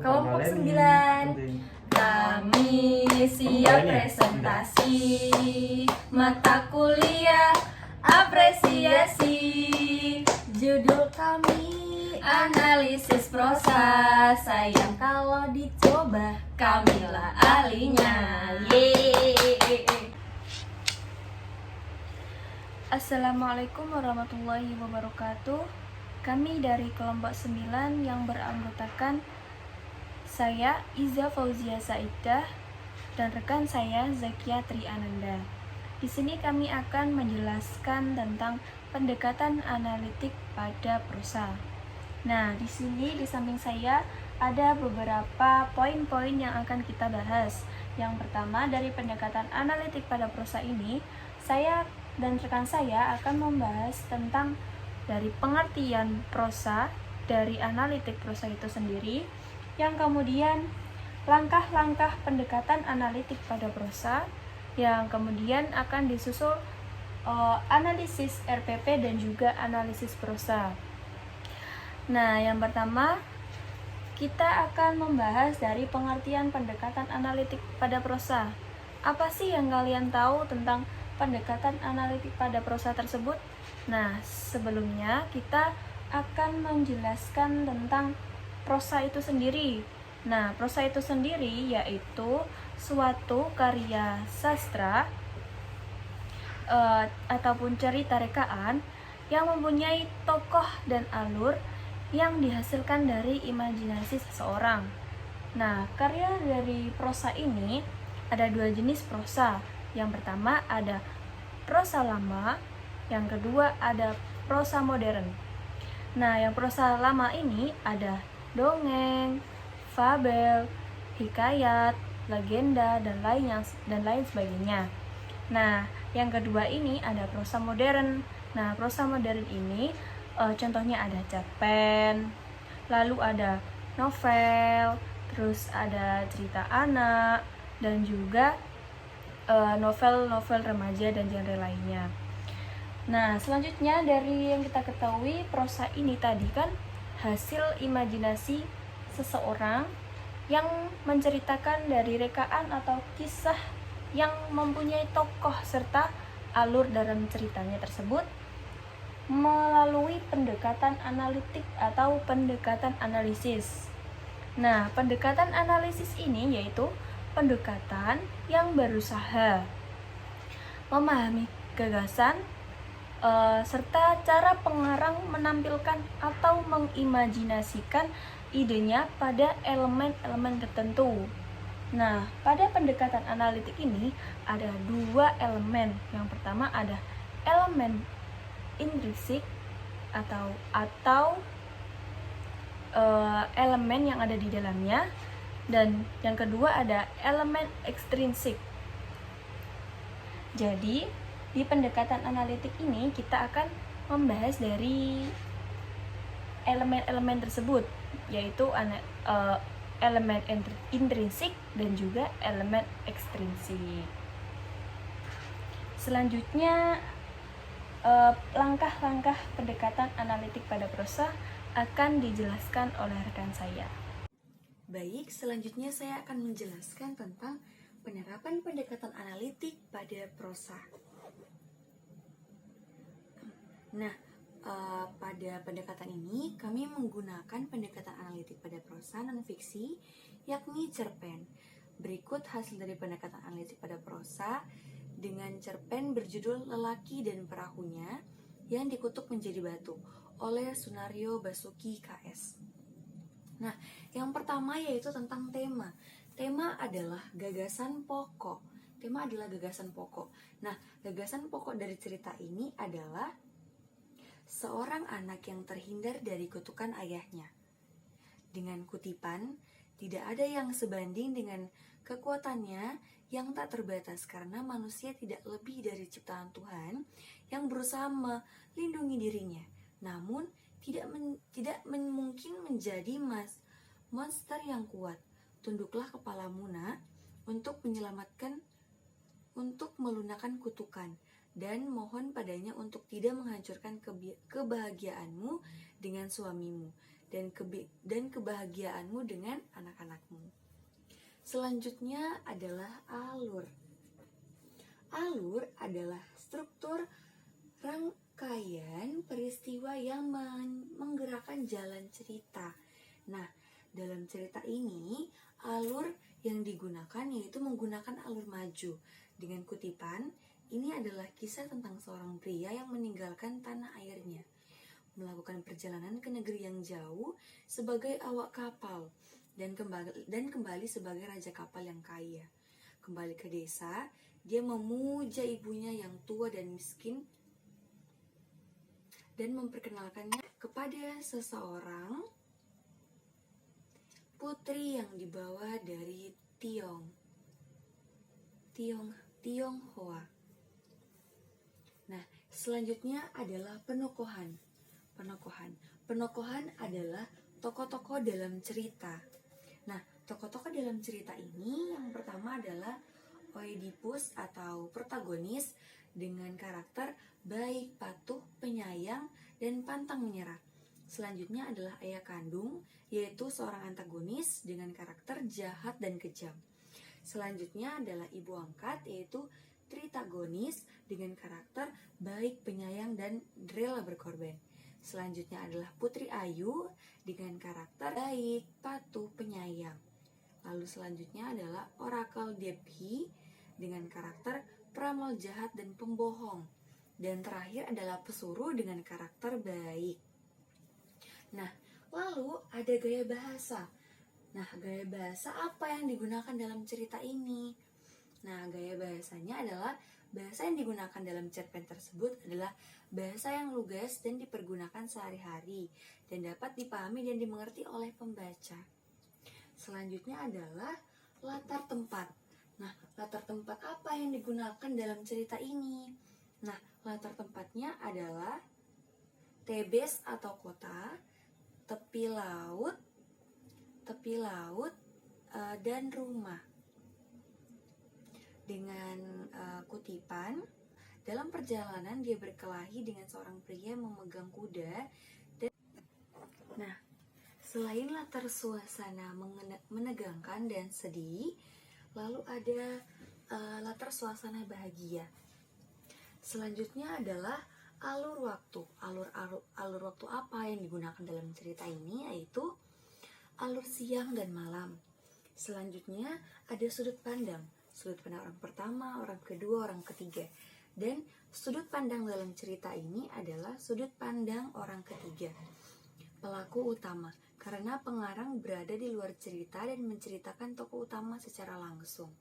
Kelompok 9. Kami siap presentasi mata kuliah apresiasi. Judul kami analisis prosa. Sayang kalau dicoba, kamilah ahlinya. Yeay. Assalamualaikum warahmatullahi wabarakatuh. Kami dari kelompok 9 yang beranggotakan saya Iza Fauzia Saidah dan rekan saya Zakia Triananda. Di sini kami akan menjelaskan tentang pendekatan analitik pada prosa. Nah, di sini di samping saya ada beberapa poin-poin yang akan kita bahas. Yang pertama, dari pendekatan analitik pada prosa ini, saya dan rekan saya akan membahas tentang dari pengertian prosa, dari analitik prosa itu sendiri, yang kemudian langkah-langkah pendekatan analitik pada prosa, yang kemudian akan disusul analisis RPP dan juga analisis prosa. Nah, yang pertama kita akan membahas dari pengertian pendekatan analitik pada prosa. Apa sih yang kalian tahu tentang pendekatan analitik pada prosa tersebut? Nah, sebelumnya kita akan menjelaskan tentang prosa itu sendiri. Nah, prosa itu sendiri yaitu suatu karya sastra ataupun cerita rekaan yang mempunyai tokoh dan alur yang dihasilkan dari imajinasi seseorang. Nah, karya dari prosa ini ada dua jenis prosa. Yang pertama ada prosa lama, yang kedua ada prosa modern. Nah, yang prosa lama ini ada dongeng, fabel, hikayat, legenda, dan lain sebagainya. Nah, yang kedua ini ada prosa modern. Nah, prosa modern ini contohnya ada cerpen, lalu ada novel, terus ada cerita anak, dan juga novel-novel remaja dan genre lainnya. Nah, selanjutnya dari yang kita ketahui, prosa ini tadi kan hasil imajinasi seseorang yang menceritakan dari rekaan atau kisah yang mempunyai tokoh serta alur dalam ceritanya tersebut melalui pendekatan analitik atau pendekatan analisis. Nah, pendekatan analisis ini yaitu pendekatan yang berusaha memahami gagasan serta cara pengarang menampilkan atau mengimajinasikan idenya pada elemen-elemen tertentu. Nah, pada pendekatan analitik ini ada dua elemen. Yang pertama ada elemen intrinsik atau elemen yang ada di dalamnya, dan yang kedua ada elemen ekstrinsik. Jadi, di pendekatan analitik ini kita akan membahas dari elemen-elemen tersebut, yaitu elemen intrinsik dan juga elemen ekstrinsik. Selanjutnya, langkah-langkah pendekatan analitik pada prosa akan dijelaskan oleh rekan saya. Baik, selanjutnya saya akan menjelaskan tentang penerapan pendekatan analitik pada prosa. Nah, pada pendekatan ini kami menggunakan pendekatan analitik pada prosa non-fiksi, yakni cerpen. Berikut hasil dari pendekatan analitik pada prosa dengan cerpen berjudul Lelaki dan Perahunya yang dikutuk menjadi batu oleh Sunario Basuki KS. Nah, yang pertama yaitu tentang tema. Tema adalah gagasan pokok. Nah, gagasan pokok dari cerita ini adalah seorang anak yang terhindar dari kutukan ayahnya. Dengan kutipan, tidak ada yang sebanding dengan kekuatannya yang tak terbatas karena manusia tidak lebih dari ciptaan Tuhan yang berusaha melindungi dirinya. Namun, tidak mungkin menjadi monster yang kuat. Tunduklah kepalamu, nak, untuk melunakkan kutukan, dan mohon padanya untuk tidak menghancurkan kebahagiaanmu dengan suamimu. dan kebahagiaanmu dengan anak-anakmu. Selanjutnya adalah alur. Alur adalah struktur rangkaian peristiwa yang menggerakkan jalan cerita. Nah, dalam cerita ini, alur yang digunakan yaitu menggunakan alur maju. Dengan kutipan, ini adalah kisah tentang seorang pria yang meninggalkan tanah airnya, melakukan perjalanan ke negeri yang jauh sebagai awak kapal, dan kembali sebagai raja kapal yang kaya. Kembali ke desa, dia memuja ibunya yang tua dan miskin dan memperkenalkannya kepada seseorang putri yang dibawa dari Tionghoa. Nah, selanjutnya adalah penokohan. Penokohan adalah tokoh-tokoh dalam cerita. Nah, tokoh-tokoh dalam cerita ini yang pertama adalah Oedipus atau protagonis dengan karakter baik, patuh, penyayang, dan pantang menyerah. Selanjutnya adalah ayah kandung, yaitu seorang antagonis dengan karakter jahat dan kejam. Selanjutnya adalah ibu angkat, yaitu tritagonis dengan karakter baik, penyayang, dan rela berkorban. Selanjutnya adalah Putri Ayu dengan karakter baik, patuh, penyayang. Lalu selanjutnya adalah Oracle Debhi dengan karakter peramal jahat dan pembohong. Dan terakhir adalah Pesuruh dengan karakter baik. Nah, lalu ada gaya bahasa. Nah, gaya bahasa apa yang digunakan dalam cerita ini? Nah, gaya bahasanya adalah bahasa yang digunakan dalam cerpen tersebut adalah bahasa yang lugas dan dipergunakan sehari-hari dan dapat dipahami dan dimengerti oleh pembaca. Selanjutnya adalah latar tempat. Nah, latar tempat apa yang digunakan dalam cerita ini? Nah, latar tempatnya adalah Tebes atau kota, tepi laut, dan rumah. Dengan kutipan, dalam perjalanan dia berkelahi dengan seorang pria yang memegang kuda. Nah, selain latar suasana menegangkan dan sedih, lalu ada latar suasana bahagia. Selanjutnya adalah alur waktu. Alur waktu apa yang digunakan dalam cerita ini, yaitu alur siang dan malam. Selanjutnya ada sudut pandang orang pertama, orang kedua, orang ketiga. Dan sudut pandang dalam cerita ini adalah sudut pandang orang ketiga, pelaku utama, karena pengarang berada di luar cerita dan menceritakan tokoh utama secara langsung.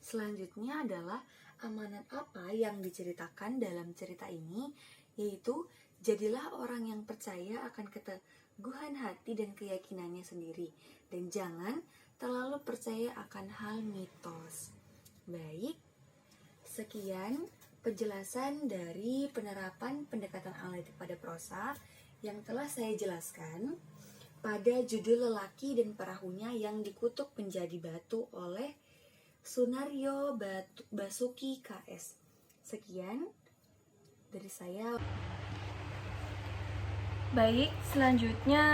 Selanjutnya adalah amanat apa yang diceritakan dalam cerita ini, yaitu jadilah orang yang percaya akan keteguhan hati dan keyakinannya sendiri, dan jangan terlalu percaya akan hal mitos. Baik, sekian penjelasan dari penerapan pendekatan analitik pada prosa yang telah saya jelaskan pada judul Lelaki dan Perahunya yang Dikutuk Menjadi Batu oleh Sunario Basuki KS. Sekian dari saya. Baik, selanjutnya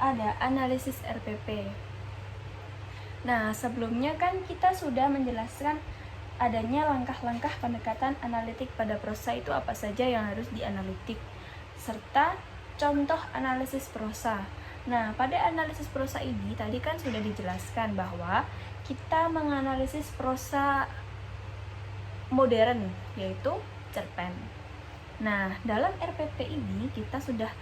ada analisis RPP. Nah, sebelumnya kan kita sudah menjelaskan adanya langkah-langkah pendekatan analitik pada prosa itu apa saja yang harus dianalitik, serta contoh analisis prosa. Nah, pada analisis prosa ini tadi kan sudah dijelaskan bahwa kita menganalisis prosa modern, yaitu cerpen. Nah, dalam RPP ini kita sudah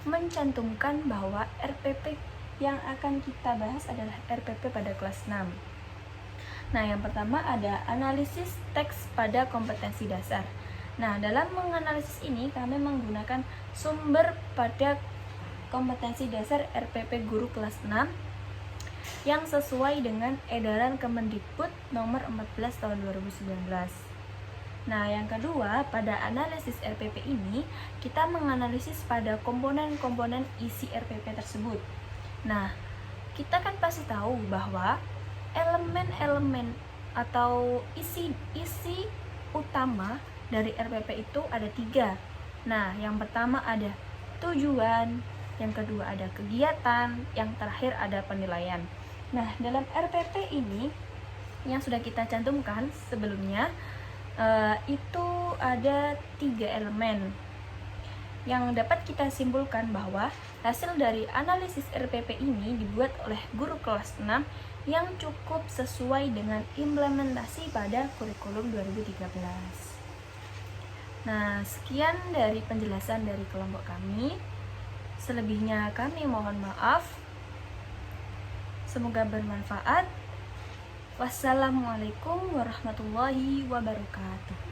mencantumkan bahwa RPP yang akan kita bahas adalah RPP pada kelas 6. Nah, yang pertama ada analisis teks pada kompetensi dasar. Nah, dalam menganalisis ini kami menggunakan sumber pada kompetensi dasar RPP Guru kelas 6 yang sesuai dengan edaran Kemendikbud nomor 14 tahun 2019. Nah, yang kedua, pada analisis RPP ini kita menganalisis pada komponen-komponen isi RPP tersebut. Nah, kita kan pasti tahu bahwa elemen-elemen atau isi utama dari RPP itu ada 3. Nah, yang pertama ada tujuan, yang kedua ada kegiatan, yang terakhir ada penilaian. Nah, dalam RPP ini yang sudah kita cantumkan sebelumnya itu ada 3 elemen yang dapat kita simpulkan bahwa hasil dari analisis RPP ini dibuat oleh guru kelas 6 yang cukup sesuai dengan implementasi pada kurikulum 2013. Nah, sekian dari penjelasan dari kelompok kami. Selebihnya kami mohon maaf. Semoga bermanfaat. Wassalamualaikum warahmatullahi wabarakatuh.